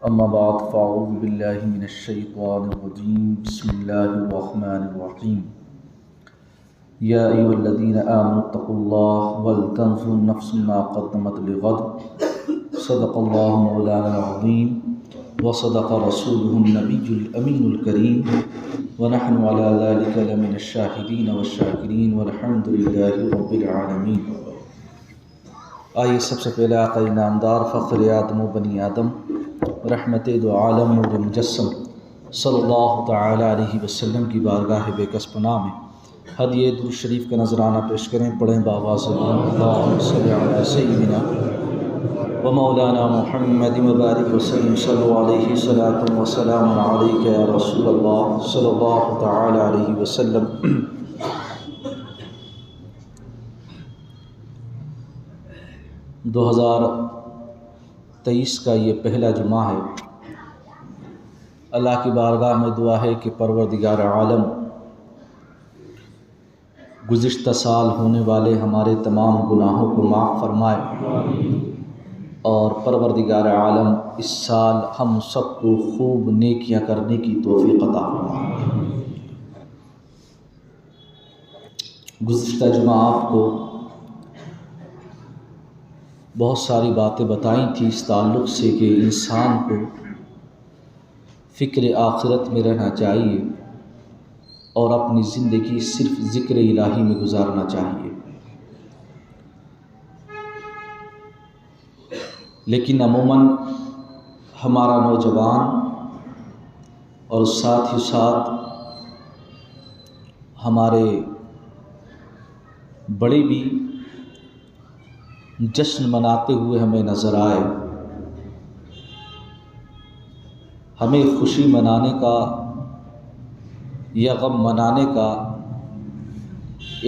اما بعد فاعوذ باللہ من الشیطان الرجیم بسم اللہ الرحمن الرحیم یا ایھا الذین آمنوا اتقوا اللہ ولتنظر نفس ما قدمت لغد صدق اللہ مولانا العظیم وصدق رسولہ النبی الامین الکریم ونحن علی ذلک لمن الشاہدین والشاکرین والحمد للہ رب العالمین۔ آئیے سب سے پہلے آقا انعامدار فخر آدم و بنی آدم رحمت دو عالم نور مجسم صلی اللہ تعالی علیہ وسلم کی بارگاہ بے کس پناہ میں ہدیہ درود شریف کا نذرانہ پیش کریں۔ پڑھیں بآواز اللہم صلی علی سیدنا و مولانا محمد مبارک وسلم صلی علیہ صلاۃ و سلام علیک یا رسول اللہ صلی اللہ تعالی علیہ وسلم۔ 2023 کا یہ پہلا جمعہ ہے۔ اللہ کی بارگاہ میں دعا ہے کہ پروردگار عالم گزشتہ سال ہونے والے ہمارے تمام گناہوں کو معاف فرمائے، اور پروردگار عالم اس سال ہم سب کو خوب نیکیاں کرنے کی توفیق عطا فرمائے۔ گزشتہ جمعہ آپ کو بہت ساری باتیں بتائیں تھیں اس تعلق سے کہ انسان کو فکر آخرت میں رہنا چاہیے اور اپنی زندگی صرف ذکر الہی میں گزارنا چاہیے، لیکن عموماً ہمارا نوجوان اور ساتھ ہی ساتھ ہمارے بڑے بھی جشن مناتے ہوئے ہمیں نظر آئے۔ ہمیں خوشی منانے کا یا غم منانے کا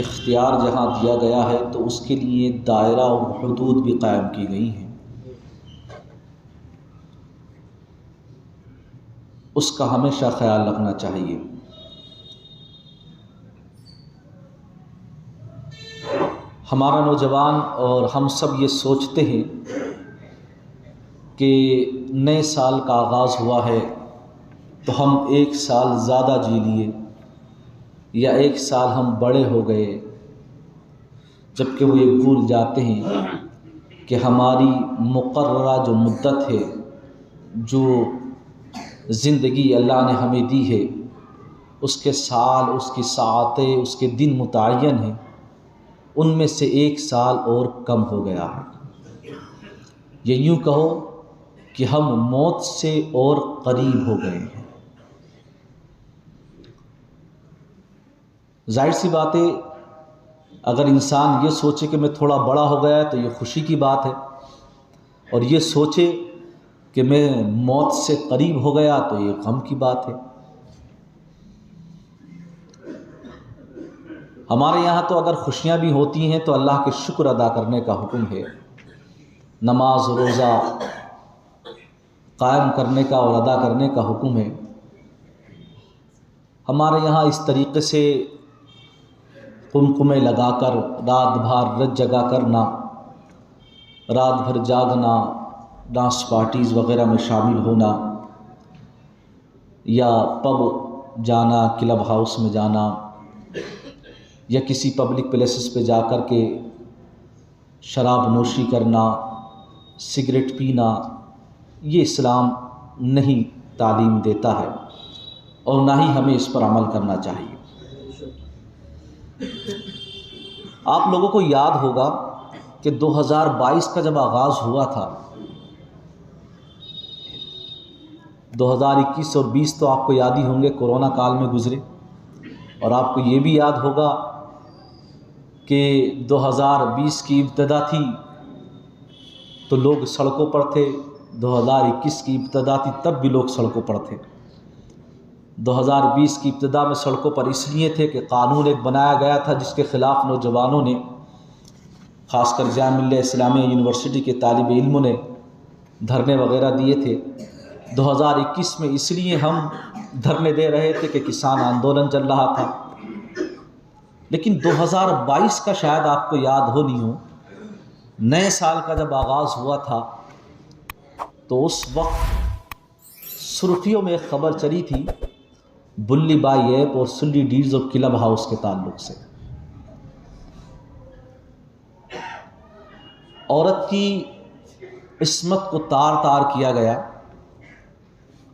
اختیار جہاں دیا گیا ہے تو اس کے لیے دائرہ اور حدود بھی قائم کی گئی ہیں، اس کا ہمیشہ خیال رکھنا چاہیے۔ ہمارا نوجوان اور ہم سب یہ سوچتے ہیں کہ نئے سال کا آغاز ہوا ہے تو ہم ایک سال زیادہ جی لیے یا ایک سال ہم بڑے ہو گئے، جبکہ وہ یہ بھول جاتے ہیں کہ ہماری مقررہ جو مدت ہے، جو زندگی اللہ نے ہمیں دی ہے، اس کے سال، اس کی ساعتیں، اس کے دن متعین ہیں، ان میں سے ایک سال اور کم ہو گیا ہے۔ یہ یوں کہو کہ ہم موت سے اور قریب ہو گئے ہیں۔ ظاہر سی بات ہے، اگر انسان یہ سوچے کہ میں تھوڑا بڑا ہو گیا تو یہ خوشی کی بات ہے، اور یہ سوچے کہ میں موت سے قریب ہو گیا تو یہ غم کی بات ہے۔ ہمارے یہاں تو اگر خوشیاں بھی ہوتی ہیں تو اللہ کے شکر ادا کرنے کا حکم ہے، نماز روزہ قائم کرنے کا اور ادا کرنے کا حکم ہے۔ ہمارے یہاں اس طریقے سے قمقمے لگا کر رات بھر رت جگا کرنا، رات بھر جاگنا، ڈانس پارٹیز وغیرہ میں شامل ہونا، یا پب جانا، کلب ہاؤس میں جانا، یا کسی پبلک پلیسز پہ جا کر کے شراب نوشی کرنا، سگریٹ پینا، یہ اسلام نہیں تعلیم دیتا ہے، اور نہ ہی ہمیں اس پر عمل کرنا چاہیے۔ آپ لوگوں کو یاد ہوگا کہ 2022 کا جب آغاز ہوا تھا، 2021 اور 20 تو آپ کو یاد ہی ہوں گے، کورونا کال میں گزرے، اور آپ کو یہ بھی یاد ہوگا کہ 2020 کی ابتدا تھی تو لوگ سڑکوں پر تھے، 2021 کی ابتدا تھی تب بھی لوگ سڑکوں پر تھے۔ 2020 کی ابتدا میں سڑکوں پر اس لیے تھے کہ قانون ایک بنایا گیا تھا جس کے خلاف نوجوانوں نے، خاص کر جامعہ ملیہ اسلامیہ یونیورسٹی کے طالب علموں نے دھرنے وغیرہ دیے تھے۔ 2021 میں اس لیے ہم دھرنے دے رہے تھے کہ کسان آندولن چل رہا تھا، لیکن 2022 کا شاید آپ کو یاد ہو نہیں ہو، نئے سال کا جب آغاز ہوا تھا تو اس وقت سرخیوں میں ایک خبر چلی تھی بلی بائی ایپ اور سلی ڈیڈز اور کلب ہاؤس کے تعلق سے. عورت کی عصمت کو تار تار کیا گیا،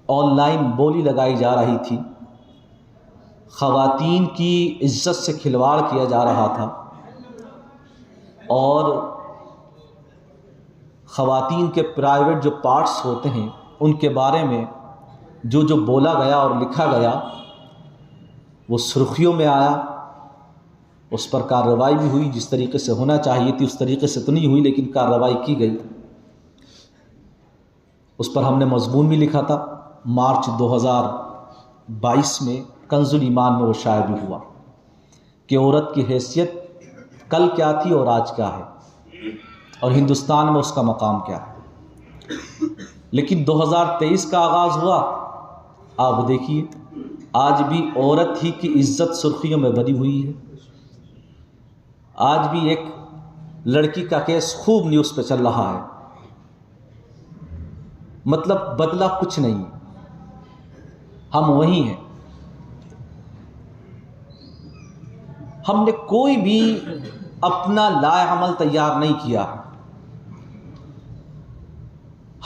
آن لائن بولی لگائی جا رہی تھی، خواتین کی عزت سے کھلواڑ کیا جا رہا تھا، اور خواتین کے پرائیویٹ جو پارٹس ہوتے ہیں ان کے بارے میں جو بولا گیا اور لکھا گیا وہ سرخیوں میں آیا. اس پر کارروائی بھی ہوئی، جس طریقے سے ہونا چاہیے تھی اس طریقے سے تو نہیں ہوئی، لیکن کارروائی کی گئی. اس پر ہم نے مضمون بھی لکھا تھا. مارچ 2022 میں کنز الایمان میں وہ شائع بھی ہوا کہ عورت کی حیثیت کل کیا تھی اور آج کیا ہے، اور ہندوستان میں اس کا مقام کیا ہے. لیکن 2023 کا آغاز ہوا، آپ دیکھیے آج بھی عورت ہی کی عزت سرخیوں میں بنی ہوئی ہے. آج بھی ایک لڑکی کا کیس خوب نیوز پہ چل رہا ہے، مطلب بدلا کچھ نہیں، ہم وہی ہیں. ہم نے کوئی بھی اپنا لائے عمل تیار نہیں کیا،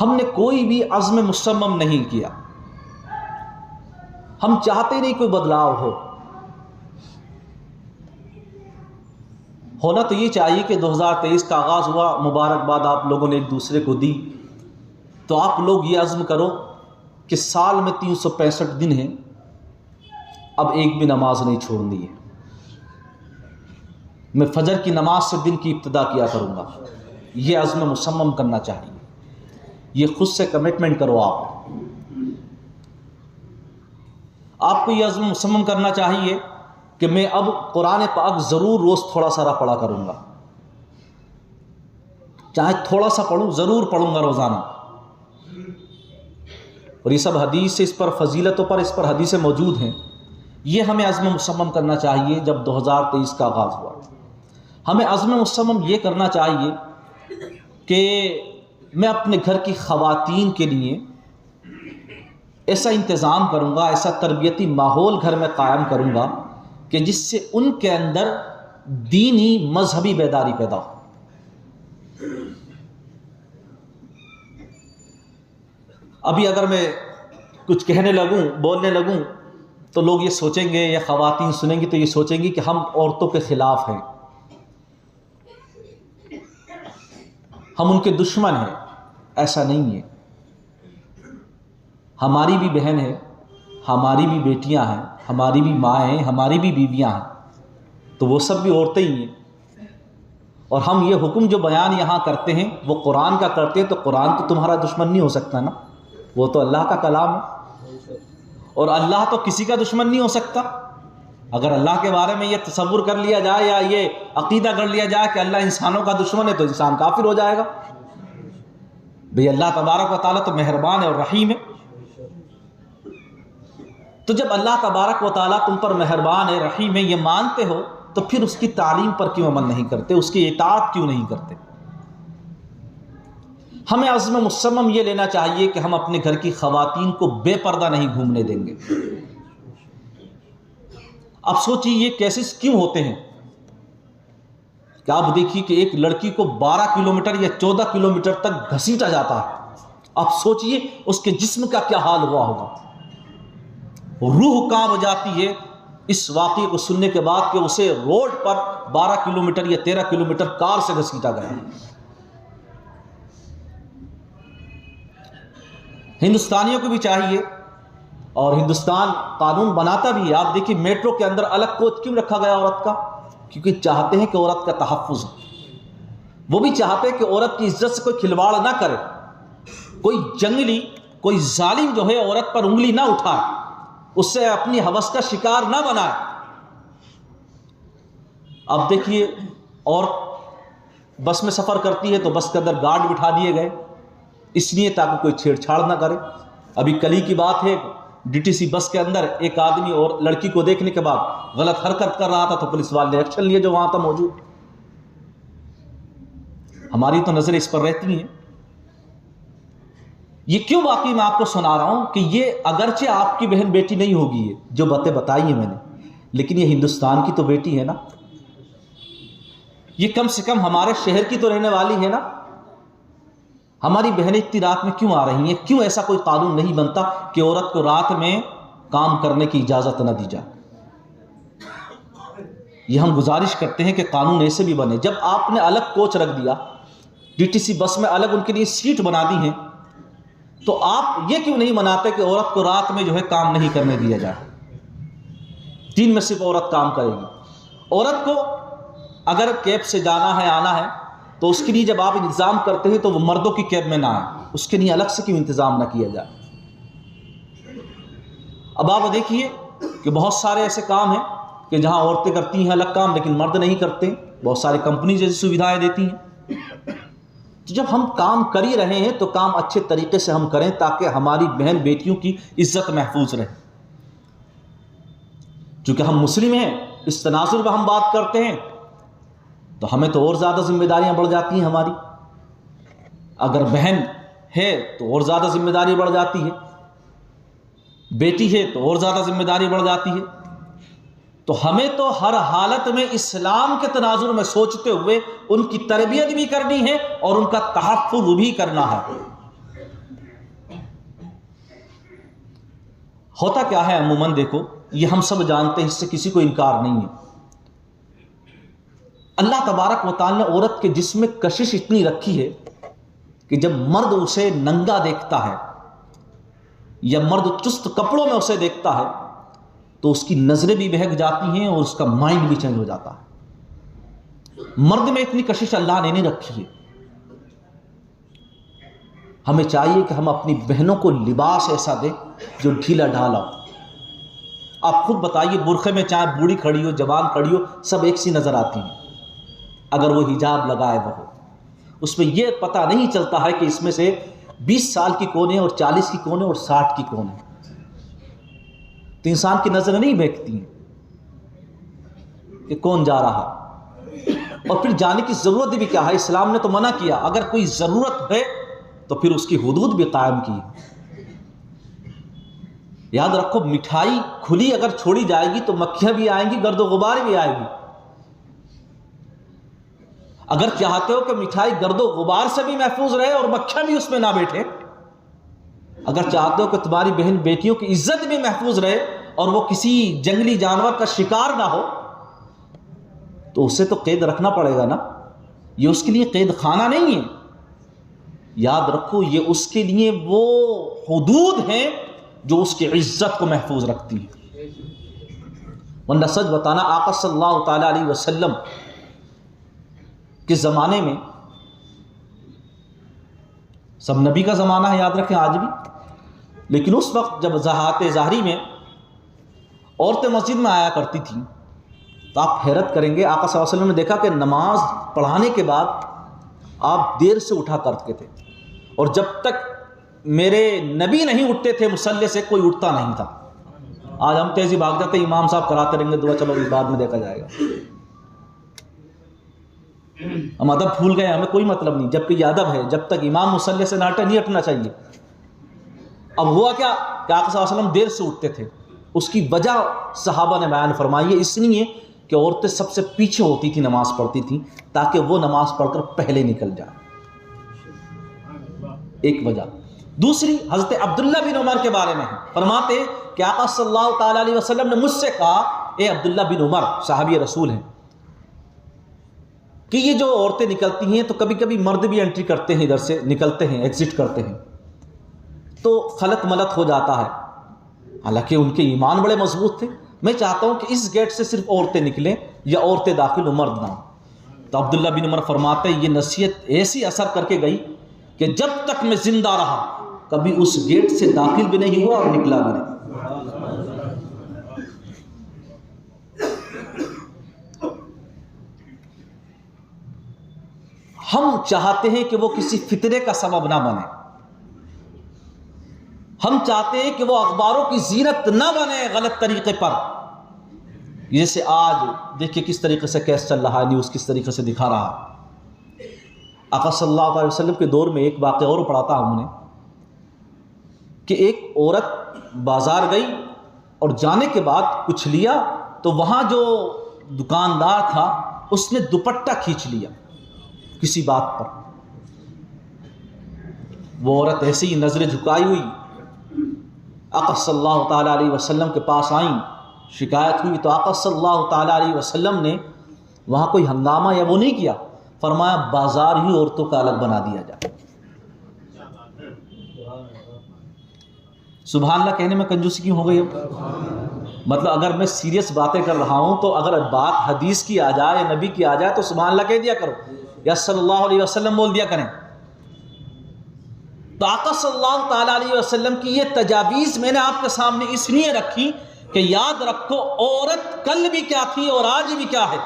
ہم نے کوئی بھی عزم مصمم نہیں کیا. ہم چاہتے نہیں کوئی بدلاؤ ہونا تو یہ چاہیے کہ 2023 کا آغاز ہوا، مبارکباد آپ لوگوں نے ایک دوسرے کو دی، تو آپ لوگ یہ عزم کرو کہ سال میں 365 دن ہیں، اب ایک بھی نماز نہیں چھوڑنی ہے. میں فجر کی نماز سے دن کی ابتدا کیا کروں گا. یہ عزم مصمم کرنا چاہیے، یہ خود سے کمٹمنٹ کرو. آپ کو یہ عزم مصمم کرنا چاہیے کہ میں اب قرآن پاک ضرور روز تھوڑا سا پڑھا کروں گا، چاہے تھوڑا سا پڑھوں، ضرور پڑھوں گا روزانہ. اور یہ سب حدیث، اس پر فضیلتوں پر اس پر حدیثیں موجود ہیں. یہ ہمیں عزم مصمم کرنا چاہیے. جب 2023 کا آغاز ہوا، ہمیں عزم مصمم یہ کرنا چاہیے کہ میں اپنے گھر کی خواتین کے لیے ایسا انتظام کروں گا، ایسا تربیتی ماحول گھر میں قائم کروں گا کہ جس سے ان کے اندر دینی مذہبی بیداری پیدا ہو. ابھی اگر میں کچھ کہنے لگوں، بولنے لگوں، تو لوگ یہ سوچیں گے، یا خواتین سنیں گی تو یہ سوچیں گی کہ ہم عورتوں کے خلاف ہیں، ہم ان کے دشمن ہیں. ایسا نہیں ہے. ہماری بھی بہن ہے، ہماری بھی بیٹیاں ہیں، ہماری بھی ماں ہیں، ہماری بھی بیویاں ہیں، تو وہ سب بھی عورتیں ہی ہیں. اور ہم یہ حکم جو بیان یہاں کرتے ہیں وہ قرآن کا کرتے ہیں، تو قرآن تو تمہارا دشمن نہیں ہو سکتا نا، وہ تو اللہ کا کلام ہے، اور اللہ تو کسی کا دشمن نہیں ہو سکتا. اگر اللہ کے بارے میں یہ تصور کر لیا جائے یا یہ عقیدہ کر لیا جائے کہ اللہ انسانوں کا دشمن ہے، تو انسان کافر ہو جائے گا. بھئی اللہ تبارک و تعالیٰ تو مہربان ہے اور رحیم ہے. تو جب اللہ تبارک و تعالیٰ تم پر مہربان ہے، رحیم ہے، یہ مانتے ہو، تو پھر اس کی تعلیم پر کیوں عمل نہیں کرتے، اس کی اطاعت کیوں نہیں کرتے؟ ہمیں عزم مصمم یہ لینا چاہیے کہ ہم اپنے گھر کی خواتین کو بے پردہ نہیں گھومنے دیں گے. اب سوچیے یہ کیسز کیوں ہوتے ہیں کہ آپ دیکھیے کہ ایک لڑکی کو 12 کلومیٹر یا 14 کلومیٹر تک گھسیٹا جاتا ہے. اب سوچیے اس کے جسم کا کیا حال ہوا ہوگا. روح کانپ جاتی ہے اس واقعے کو سننے کے بعد کہ اسے روڈ پر 12 کلومیٹر یا 13 کلومیٹر کار سے گھسیٹا گیا. ہندوستانیوں کو بھی چاہیے، اور ہندوستان قانون بناتا بھی ہے. آپ دیکھیے میٹرو کے اندر الگ کوچ کیوں رکھا گیا عورت کا؟ کیونکہ چاہتے ہیں کہ عورت کا تحفظ ہو. وہ بھی چاہتے ہیں کہ عورت کی عزت سے کوئی کھلواڑ نہ کرے، کوئی جنگلی، کوئی ظالم جو ہے عورت پر انگلی نہ اٹھائے، اس سے اپنی ہوس کا شکار نہ بنائے. اب دیکھیے عورت بس میں سفر کرتی ہے تو بس کے اندر گارڈ بٹھا دیے گئے، اس لیے تاکہ کوئی چھیڑ چھاڑ نہ کرے. ابھی کل ہی کی بات ہے، ڈی ٹی سی بس کے اندر ایک آدمی اور لڑکی کو دیکھنے کے بعد غلط حرکت کر رہا تھا، تو پولیس والے نے ایکشن لیا جو وہاں تھا موجود. ہماری تو نظریں اس پر رہتی ہیں. یہ کیوں واقعی میں آپ کو سنا رہا ہوں کہ یہ اگرچہ آپ کی بہن بیٹی نہیں ہوگی، یہ جو باتیں بتائی ہیں میں نے، لیکن یہ ہندوستان کی تو بیٹی ہے نا، یہ کم سے کم ہمارے شہر کی تو رہنے والی ہے نا۔ ہماری بہنیں اتنی رات میں کیوں آ رہی ہیں؟ کیوں ایسا کوئی قانون نہیں بنتا کہ عورت کو رات میں کام کرنے کی اجازت نہ دی جائے؟ یہ ہم گزارش کرتے ہیں کہ قانون ایسے بھی بنے۔ جب آپ نے الگ کوچ رکھ دیا، ڈی ٹی سی بس میں الگ ان کے لیے سیٹ بنا دی ہیں، تو آپ یہ کیوں نہیں مناتے کہ عورت کو رات میں جو ہے کام نہیں کرنے دیا جائے؟ دن میں صرف عورت کام کرے گی۔ عورت کو اگر کیب سے جانا ہے، آنا ہے، تو اس کے لیے جب آپ انتظام کرتے ہیں تو وہ مردوں کی کیب میں نہ آئے، اس کے لیے الگ سے کیوں انتظام نہ کیا جائے؟ اب آپ دیکھیے کہ بہت سارے ایسے کام ہیں کہ جہاں عورتیں کرتی ہیں الگ کام، لیکن مرد نہیں کرتے۔ بہت ساری کمپنیز ایسی سویدھائیں دیتی ہیں۔ تو جب ہم کام کر ہی رہے ہیں تو کام اچھے طریقے سے ہم کریں تاکہ ہماری بہن بیٹیوں کی عزت محفوظ رہے۔ چونکہ ہم مسلم ہیں، اس تناظر میں ہم بات کرتے ہیں، تو ہمیں تو اور زیادہ ذمہ داریاں بڑھ جاتی ہیں ہماری۔ اگر بہن ہے تو اور زیادہ ذمہ داری بڑھ جاتی ہے، بیٹی ہے تو اور زیادہ ذمہ داری بڑھ جاتی ہے۔ تو ہمیں تو ہر حالت میں اسلام کے تناظر میں سوچتے ہوئے ان کی تربیت بھی کرنی ہے اور ان کا تحفظ بھی کرنا ہے۔ ہوتا کیا ہے عموماً دیکھو، یہ ہم سب جانتے ہیں، اس سے کسی کو انکار نہیں ہے۔ اللہ تبارک و تعالی نے عورت کے جسم میں کشش اتنی رکھی ہے کہ جب مرد اسے ننگا دیکھتا ہے یا مرد چست کپڑوں میں اسے دیکھتا ہے تو اس کی نظریں بھی بہک جاتی ہیں اور اس کا مائنڈ بھی چینج ہو جاتا ہے۔ مرد میں اتنی کشش اللہ نے نہیں رکھی ہے۔ ہمیں چاہیے کہ ہم اپنی بہنوں کو لباس ایسا دیں جو ڈھیلا ڈھالا ہو۔ آپ خود بتائیے، برقعے میں چاہے بوڑھی کھڑی ہو، جوان کھڑی ہو، سب ایک سی نظر آتی ہیں اگر وہ حجاب لگائے وہ ہو۔ اس میں یہ پتہ نہیں چلتا ہے کہ اس میں سے 20 سال کی کون ہے اور 40 کی کون ہے اور 60 کی کون ہے۔ تو انسان کی نظریں نہیں بہکتی ہیں کہ کون جا رہا، اور پھر جانے کی ضرورت بھی کیا ہے؟ اسلام نے تو منع کیا، اگر کوئی ضرورت ہے تو پھر اس کی حدود بھی قائم کی۔ یاد رکھو، مٹھائی کھلی اگر چھوڑی جائے گی تو مکھیاں بھی آئیں گی، گرد و غبار بھی آئے گی۔ اگر چاہتے ہو کہ مٹھائی گرد و غبار سے بھی محفوظ رہے اور مکھیاں بھی اس میں نہ بیٹھے، اگر چاہتے ہو کہ تمہاری بہن بیٹیوں کی عزت بھی محفوظ رہے اور وہ کسی جنگلی جانور کا شکار نہ ہو، تو اسے تو قید رکھنا پڑے گا نا۔ یہ اس کے لیے قید خانہ نہیں ہے۔ یاد رکھو، یہ اس کے لیے وہ حدود ہیں جو اس کی عزت کو محفوظ رکھتی ہیں۔ ورنہ سچ بتانا، آقا صلی اللہ تعالی علیہ وسلم کے زمانے میں، سب نبی کا زمانہ ہے یاد رکھیں آج بھی، لیکن اس وقت جب زہات ظاہری میں عورتیں مسجد میں آیا کرتی تھیں تو آپ حیرت کریں گے، آقا صلی اللہ علیہ وسلم نے دیکھا کہ نماز پڑھانے کے بعد آپ دیر سے اٹھا کرتے تھے، اور جب تک میرے نبی نہیں اٹھتے تھے مصلی سے کوئی اٹھتا نہیں تھا۔ آج ہم تیزی بھاگ جاتے، امام صاحب کراتے رہیں گے دعا، چلو اس بعد میں دیکھا جائے گا۔ ہم ادب بھول گئے، ہمیں کوئی مطلب نہیں، جبکہ یہ ادب ہے، جب تک امام مصلی سے نہ ہٹے نہیں ہٹنا چاہیے۔ اب ہوا کیا کہ آقا صلی اللہ علیہ وسلم دیر سے اٹھتے تھے، اس کی وجہ صحابہ نے بیان فرمائی ہے، اس لیے کہ عورتیں سب سے پیچھے ہوتی تھی، نماز پڑھتی تھیں تاکہ وہ نماز پڑھ کر پہلے نکل جائے، ایک وجہ۔ دوسری حضرت عبداللہ بن عمر کے بارے میں ہے، فرماتے کہ آقا صلی اللہ تعالی علیہ وسلم نے مجھ سے کہا، اے عبداللہ بن عمر، صحابی رسول ہیں، کہ یہ جو عورتیں نکلتی ہیں تو کبھی کبھی مرد بھی انٹری کرتے ہیں، ادھر سے نکلتے ہیں، ایگزٹ کرتے ہیں، تو خلط ملط ہو جاتا ہے، حالانکہ ان کے ایمان بڑے مضبوط تھے۔ میں چاہتا ہوں کہ اس گیٹ سے صرف عورتیں نکلیں یا عورتیں داخل ہو، مرد نہ ہوں۔ تو عبداللہ بن عمر فرماتے ہیں، یہ نصیحت ایسی اثر کر کے گئی کہ جب تک میں زندہ رہا کبھی اس گیٹ سے داخل بھی نہیں ہوا اور نکلا بھی نہیں۔ ہم چاہتے ہیں کہ وہ کسی فتنے کا سبب نہ بنے، ہم چاہتے ہیں کہ وہ اخباروں کی زینت نہ بنے غلط طریقے پر۔ جیسے آج دیکھیں کس طریقے سے کیس چل رہا ہے، نیوز کس طریقے سے دکھا رہا ہے۔ آقا صلی اللہ علیہ وسلم کے دور میں ایک واقعہ اور پڑھا تھا ہم نے، کہ ایک عورت بازار گئی اور جانے کے بعد کچھ لیا تو وہاں جو دکاندار تھا اس نے دوپٹہ کھینچ لیا کسی بات پر. وہ عورت ایسے ہی نظریں جھکائی ہوئی آقا صلی اللہ تعالیٰ علیہ وسلم کے پاس آئیں. شکایت ہوئی تو آقا صلی اللہ تعالیٰ علیہ وسلم نے وہاں کوئی ہنگامہ یا وہ نہیں کیا. فرمایا بازار ہی عورتوں کا الگ بنا دیا جائے. سبحان اللہ کہنے میں کنجوسی کیوں ہو گئی؟ مطلب اگر میں سیریس باتیں کر رہا ہوں تو اگر بات حدیث کی آ جائے یا نبی کی آ جائے تو سبحان اللہ کہہ دیا کرو یا صلی اللہ علیہ وسلم بول دیا کریں. تو آقا صلی اللہ تعالیٰ علیہ وسلم کی یہ تجاویز میں نے آپ کے سامنے اس لیے رکھی کہ یاد رکھو عورت کل بھی کیا تھی اور آج بھی کیا ہے.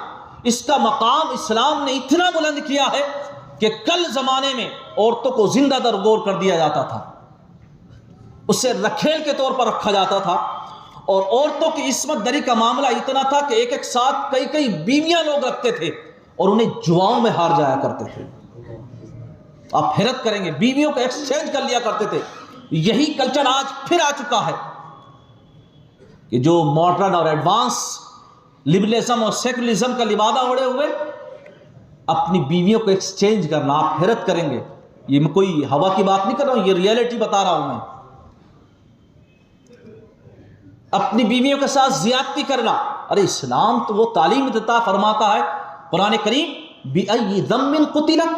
اس کا مقام اسلام نے اتنا بلند کیا ہے کہ کل زمانے میں عورتوں کو زندہ درگور کر دیا جاتا تھا, اسے رکھیل کے طور پر رکھا جاتا تھا, اور عورتوں کی عصمت دری کا معاملہ اتنا تھا کہ ایک ایک ساتھ کئی کئی بیویاں لوگ رکھتے تھے اور انہیں جواؤں میں ہار جایا کرتے تھے. آپ حیرت کریں گے, بیویوں کو ایکسچینج کر لیا کرتے تھے. یہی کلچر آج پھر آ چکا ہے کہ جو ماڈرن اور ایڈوانس لبرلزم اور سیکولرزم کا لبادہ اوڑھے ہوئے اپنی بیویوں کو ایکسچینج کرنا. آپ حیرت کریں گے, یہ میں کوئی ہوا کی بات نہیں کر رہا ہوں, یہ ریئلٹی بتا رہا ہوں میں. اپنی بیویوں کے ساتھ زیادتی کرنا. ارے اسلام تو وہ تعلیم دیتا فرماتا ہے قرآن کریم بِأَيِّ ذَنبٍ قُتِلَتْ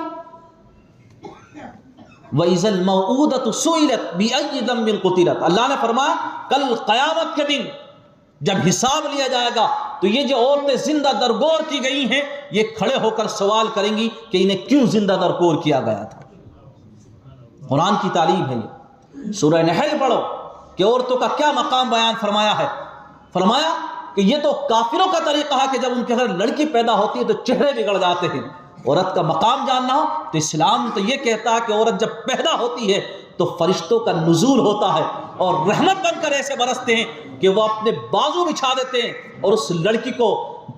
وَإِذَا الْمَوْءُودَةُ سُئِلَتْ بِأَيِّ ذَنبٍ قُتِلَتْ. اللہ نے فرمایا کل قیامت کے دن جب حساب لیا جائے گا تو یہ جو عورتیں زندہ درگور کی گئی ہیں یہ کھڑے ہو کر سوال کریں گی کہ انہیں کیوں زندہ درگور کیا گیا تھا. قرآن کی تعلیم ہے یہ. سورہ نحل پڑھو کہ عورتوں کا کیا مقام بیان فرمایا ہے. فرمایا کہ یہ تو کافروں کا طریقہ ہے کہ جب ان کے گھر لڑکی پیدا ہوتی ہے تو چہرے بگڑ جاتے ہیں. عورت کا مقام جاننا ہو تو اسلام تو یہ کہتا ہے کہ عورت جب پیدا ہوتی ہے تو فرشتوں کا نزول ہوتا ہے اور رحمت بن کر ایسے برستے ہیں کہ وہ اپنے بازو بچھا دیتے ہیں اور اس لڑکی کو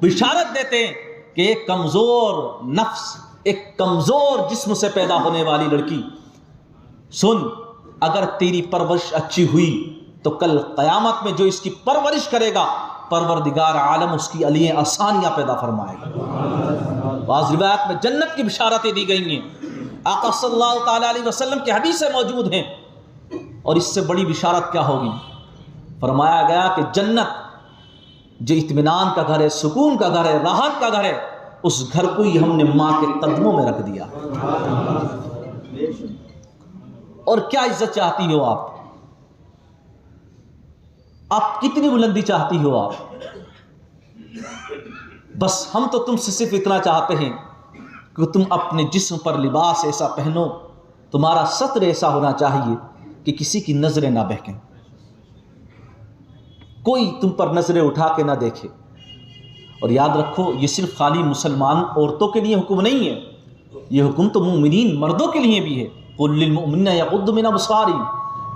بشارت دیتے ہیں کہ ایک کمزور نفس, ایک کمزور جسم سے پیدا ہونے والی لڑکی, سن اگر تیری پرورش اچھی ہوئی تو کل قیامت میں جو اس کی پرورش کرے گا پروردگار عالم اس کی علیہ آسانیاں پیدا فرمائے گا. بعض روایات میں جنت کی بشارتیں دی گئی ہیں. آقا صلی اللہ تعالیٰ علیہ وسلم کی حدیثیں موجود ہیں, اور اس سے بڑی بشارت کیا ہوگی. فرمایا گیا کہ جنت جو اطمینان کا گھر ہے, سکون کا گھر ہے, راحت کا گھر ہے, اس گھر کو ہی ہم نے ماں کے قدموں میں رکھ دیا. اور کیا عزت چاہتی ہو آپ کتنی بلندی چاہتی ہو آپ. بس ہم تو تم سے صرف اتنا چاہتے ہیں کہ تم اپنے جسم پر لباس ایسا پہنو, تمہارا سطر ایسا ہونا چاہیے کہ کسی کی نظریں نہ بہکیں, کوئی تم پر نظریں اٹھا کے نہ دیکھے. اور یاد رکھو یہ صرف خالی مسلمان عورتوں کے لیے حکم نہیں ہے, یہ حکم تو مومنین مردوں کے لیے بھی ہے. قُلْ لِلْمُؤْمِنِينَ يَغُضُّوا مِنْ أَبْصَارِهِمْ.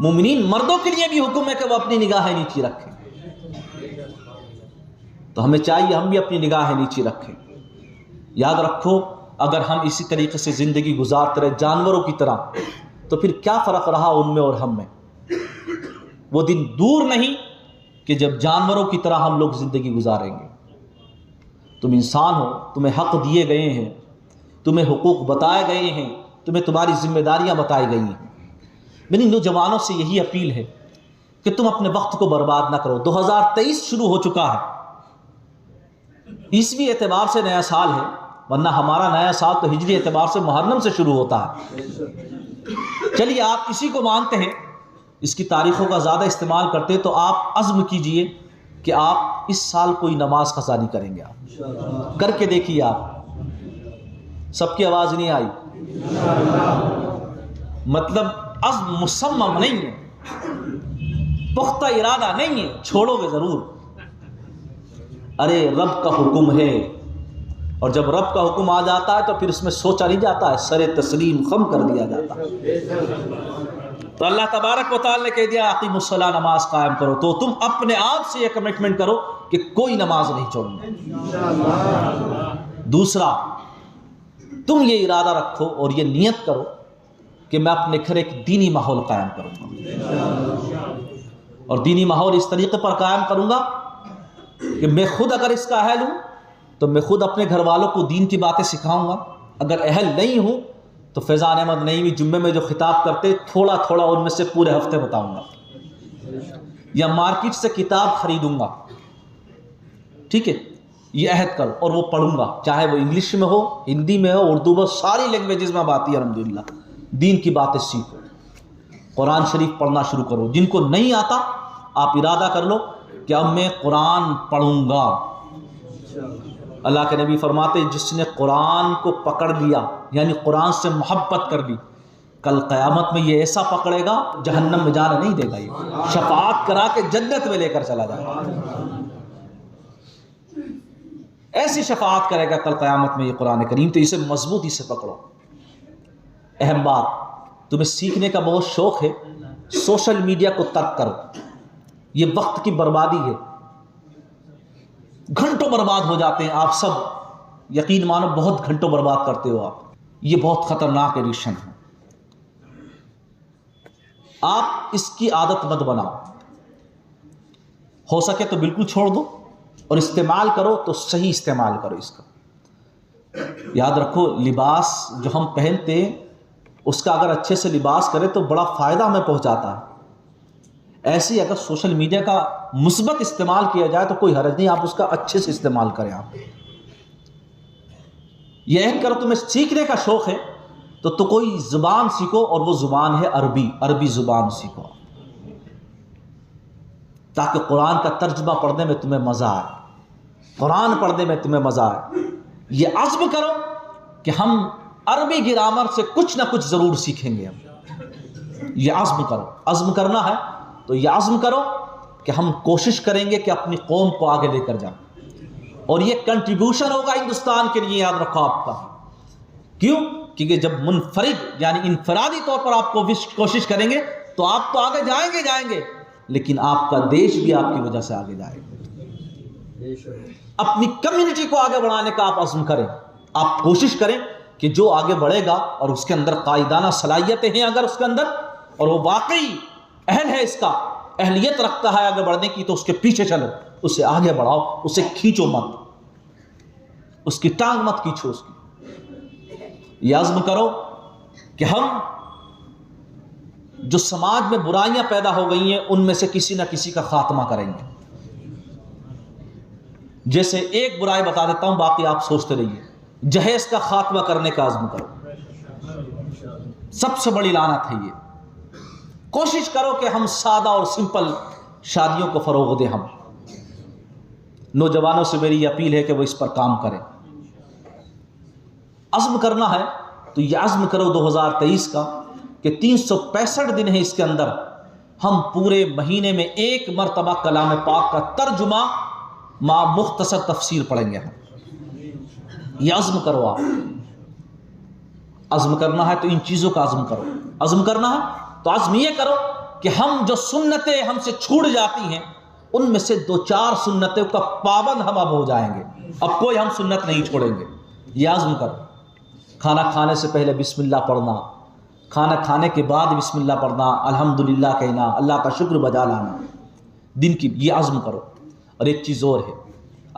مومنین مردوں کے لیے بھی حکم ہے کہ وہ اپنی نگاہیں نیچی رکھیں. تو ہمیں چاہیے ہم بھی اپنی نگاہیں نیچی رکھیں. یاد رکھو اگر ہم اسی طریقے سے زندگی گزارتے رہے جانوروں کی طرح تو پھر کیا فرق رہا ان میں اور ہم میں. وہ دن دور نہیں کہ جب جانوروں کی طرح ہم لوگ زندگی گزاریں گے. تم انسان ہو, تمہیں حق دیے گئے ہیں, تمہیں حقوق بتائے گئے ہیں, تمہیں تمہاری ذمہ داریاں بتائی گئی ہیں. میری نوجوانوں سے یہی اپیل ہے کہ تم اپنے وقت کو برباد نہ کرو. 2023 شروع ہو چکا ہے, عیسوی اعتبار سے نیا سال ہے, ورنہ ہمارا نیا سال تو ہجری اعتبار سے محرم سے شروع ہوتا ہے. چلیے آپ اسی کو مانتے ہیں, اس کی تاریخوں کا زیادہ استعمال کرتے تو آپ عزم کیجئے کہ آپ اس سال کوئی نماز قضا نہیں کریں گے. آپ کر کے دیکھیے. آپ سب کی آواز نہیں آئی. مطلب عزم مصمم نہیں ہے, پختہ ارادہ نہیں ہے, چھوڑو گے ضرور. ارے رب کا حکم ہے, اور جب رب کا حکم آ جاتا ہے تو پھر اس میں سوچا نہیں جاتا ہے, سر تسلیم خم کر دیا جاتا ہے. تو اللہ تبارک و تعالی نے کہہ دیا اقیموا الصلاۃ, نماز قائم کرو. تو تم اپنے آپ سے یہ کمٹمنٹ کرو کہ کوئی نماز نہیں چھوڑنی. دوسرا, تم یہ ارادہ رکھو اور یہ نیت کرو کہ میں اپنے گھر ایک دینی ماحول قائم کروں گا، اور دینی ماحول اس طریقے پر قائم کروں گا کہ میں خود اگر اس کا اہل ہوں تو میں خود اپنے گھر والوں کو دین کی باتیں سکھاؤں گا، اگر اہل نہیں ہوں تو فیضان احمد نعیمی جمعے میں جو خطاب کرتے تھوڑا تھوڑا ان میں سے پورے ہفتے بتاؤں گا، یا مارکیٹ سے کتاب خریدوں گا، ٹھیک ہے، یہ عہد کرو، اور وہ پڑھوں گا، چاہے وہ انگلش میں ہو، ہندی میں ہو، اردو میں، ساری لینگویجز میں بات ہے الحمدللہ۔ دین کی باتیں سیکھو، قرآن شریف پڑھنا شروع کرو، جن کو نہیں آتا آپ ارادہ کر لو کہ اب میں قرآن پڑھوں گا۔ اللہ کے نبی فرماتے جس نے قرآن کو پکڑ لیا، یعنی قرآن سے محبت کر لی، کل قیامت میں یہ ایسا پکڑے گا جہنم میں جانے نہیں دے گا، یہ شفاعت کرا کے جنت میں لے کر چلا جائے گا، ایسی شفاعت کرے گا کل قیامت میں یہ قرآن کریم۔ تو اسے مضبوطی سے پکڑو۔ اہم بات، تمہیں سیکھنے کا بہت شوق ہے، سوشل میڈیا کو ترک کرو، یہ وقت کی بربادی ہے، گھنٹوں برباد ہو جاتے ہیں آپ سب، یقین مانو بہت گھنٹوں برباد کرتے ہو آپ، یہ بہت خطرناک ایڈکشن ہے، آپ اس کی عادت مت بناؤ، ہو سکے تو بالکل چھوڑ دو، اور استعمال کرو تو صحیح استعمال کرو اس کا۔ یاد رکھو لباس جو ہم پہنتے ہیں اس کا اگر اچھے سے لباس کرے تو بڑا فائدہ ہمیں پہنچاتا ہے، ایسے ہی اگر سوشل میڈیا کا مثبت استعمال کیا جائے تو کوئی حرج نہیں، آپ اس کا اچھے سے استعمال کریں۔ آپ یہ عہد کرو تمہیں سیکھنے کا شوق ہے تو کوئی زبان سیکھو، اور وہ زبان ہے عربی زبان سیکھو، تاکہ قرآن کا ترجمہ پڑھنے میں تمہیں مزہ آئے، قرآن پڑھنے میں تمہیں مزہ آئے۔ یہ عزم کرو کہ ہم عربی گرامر سے کچھ نہ کچھ ضرور سیکھیں گے، ہم یہ عزم کرو۔ عزم کرنا ہے تو یہ عزم کرو کہ ہم کوشش کریں گے کہ اپنی قوم کو آگے لے کر جائیں، اور یہ کنٹریبیوشن ہوگا ہندوستان کے لیے، یاد رکھو آپ کا۔ کیوں؟ کیونکہ جب منفرد یعنی انفرادی طور پر آپ کوشش کریں گے تو آپ تو آگے جائیں گے، لیکن آپ کا دیش بھی آپ کی وجہ سے آگے جائے گا۔ اپنی کمیونٹی کو آگے بڑھانے کا آپ عزم کریں، آپ کوشش کریں کہ جو آگے بڑھے گا اور اس کے اندر قائدانہ صلاحیتیں ہیں اگر اس کے اندر، اور وہ واقعی اہل ہے، اس کا اہلیت رکھتا ہے آگے بڑھنے کی، تو اس کے پیچھے چلو، اسے آگے بڑھاؤ، اسے کھینچو مت، اس کی ٹانگ مت کھینچو اس کی۔ یہ عزم کرو کہ ہم جو سماج میں برائیاں پیدا ہو گئی ہیں ان میں سے کسی نہ کسی کا خاتمہ کریں گے۔ جیسے ایک برائی بتا دیتا ہوں، باقی آپ سوچتے رہیے، جہیز کا خاتمہ کرنے کا عزم کرو، سب سے بڑی لعنت ہے یہ۔ کوشش کرو کہ ہم سادہ اور سمپل شادیوں کو فروغ دیں۔ ہم نوجوانوں سے میری اپیل ہے کہ وہ اس پر کام کریں۔ عزم کرنا ہے تو یہ عزم کرو 2023 کا کہ 365 دن ہے، اس کے اندر ہم پورے مہینے میں ایک مرتبہ کلام پاک کا ترجمہ مع مختصر تفسیر پڑھیں گے۔ ہم یہ عزم کرو۔ آپ عزم کرنا ہے تو ان چیزوں کا عزم کرو۔ عزم کرنا ہے تو عزم یہ کرو کہ ہم جو سنتیں ہم سے چھوٹ جاتی ہیں ان میں سے 2-4 سنتوں کا پابند ہم اب ہو جائیں گے، اب کوئی ہم سنت نہیں چھوڑیں گے۔ یہ عزم کرو۔ کھانا کھانے سے پہلے بسم اللہ پڑھنا، کھانا کھانے کے بعد بسم اللہ پڑھنا، الحمدللہ کہنا، اللہ کا شکر بجا لانا، دن کی یہ عزم کرو۔ اور ایک چیز اور ہے،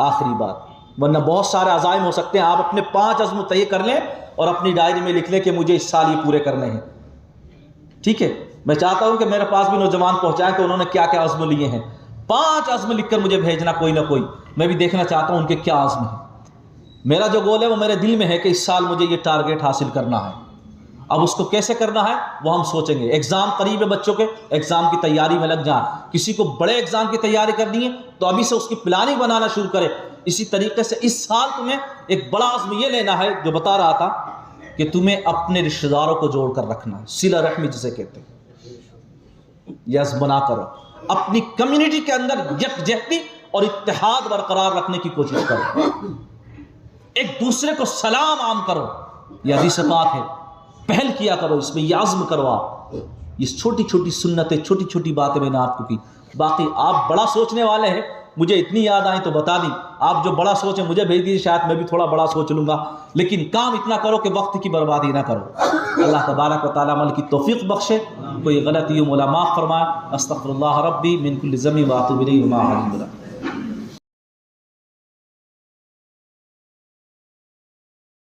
آخری بات، ورنہ بہت سارے عزائم ہو سکتے ہیں، آپ اپنے 5 عزم طے کر لیں اور اپنی ڈائری میں لکھ لیں کہ مجھے اس سال یہ پورے کرنے ہیں، ٹھیک ہے؟ میں چاہتا ہوں کہ میرے پاس بھی نوجوان پہنچائیں کہ انہوں نے کیا کیا عزم لیے ہیں، 5 عزم لکھ کر مجھے بھیجنا، کوئی نہ کوئی، میں بھی دیکھنا چاہتا ہوں ان کے کیا عزم ہے۔ میرا جو گول ہے وہ میرے دل میں ہے کہ اس سال مجھے یہ ٹارگیٹ حاصل کرنا ہے، اب اس کو کیسے کرنا ہے وہ ہم سوچیں گے۔ ایگزام قریب ہے، بچوں کے ایگزام کی تیاری میں لگ جائیں، کسی کو بڑے ایگزام کی تیاری کرنی ہے تو ابھی سے اس کی پلاننگ بنانا شروع کرے۔ اسی طریقے سے اس سال تمہیں ایک بڑا عزم یہ لینا ہے، جو بتا رہا تھا، کہ تمہیں اپنے رشتہ داروں کو جوڑ کر رکھنا ہے، صلہ رحمی جسے کہتے ہیں، یہ عزم بنا کرو۔ اپنی کمیونٹی کے اندر یکجہتی اور اتحاد برقرار رکھنے کی کوشش کرو، ایک دوسرے کو سلام عام کرو، یہ حدیث پاک ہے، پہل کیا کرو، اس میں یہ عزم کرو۔ آپ یہ چھوٹی چھوٹی سنتیں، چھوٹی چھوٹی باتیں میں نے آپ کو کی، باقی آپ بڑا سوچنے والے ہیں مجھے اتنی یاد آئی تو بتا دی، آپ جو بڑا سوچ ہے مجھے بھیج دیجیے، شاید میں بھی تھوڑا بڑا سوچ لوں گا، لیکن کام اتنا کرو کہ وقت کی بربادی نہ کرو۔ اللہ تبارک و تعالیٰ عمل کی توفیق بخشے، کوئی غلطی ہو مولا معاف فرمائے۔ استغفر اللہ ربی من کل ذنب واتوب الیہ وما علیم۔